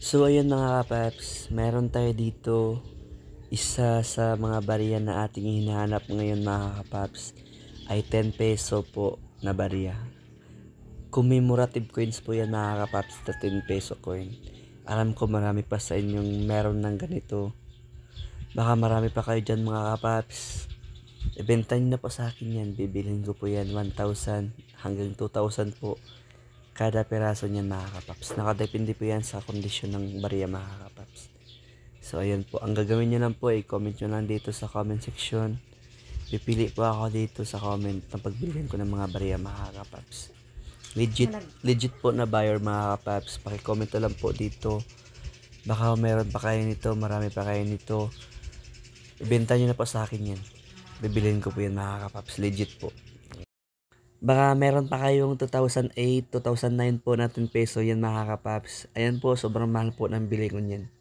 So ayun mga kapaps, meron tayo dito isa sa mga barya na ating hinahanap ngayon mga kapaps ay 10 peso po na barya. Commemorative coins po yan mga kapaps na 10 peso coin. Alam ko marami pa sa inyong meron ng ganito. Baka marami pa kayo dyan mga kapaps. Ibenta nyo na po sa akin yan. Bibilhin ko po yan 1,000 hanggang 2,000 po kada peraso niyan mga kapaps. Nakadepende po yan sa kondisyon ng barya mga kapaps. So ayun po, ang gagawin nyo lang po ay comment nyo lang dito sa comment section. Pipili po ako dito sa comment ng pagbilihan ko ng mga barya mga kapaps. Legit po na buyer mga kapaps. Paki-comment lang po dito. Baka meron pa kayo nito, marami pa kayo nito. Ibenta nyo na po sa akin yan. Bibilhin ko po yan mga kapaps. Legit po. Baka meron pa kayong 2008, 2009 po na 10 peso yan mga kapaps. Ayan po, sobrang mahal po ng bili ko yan.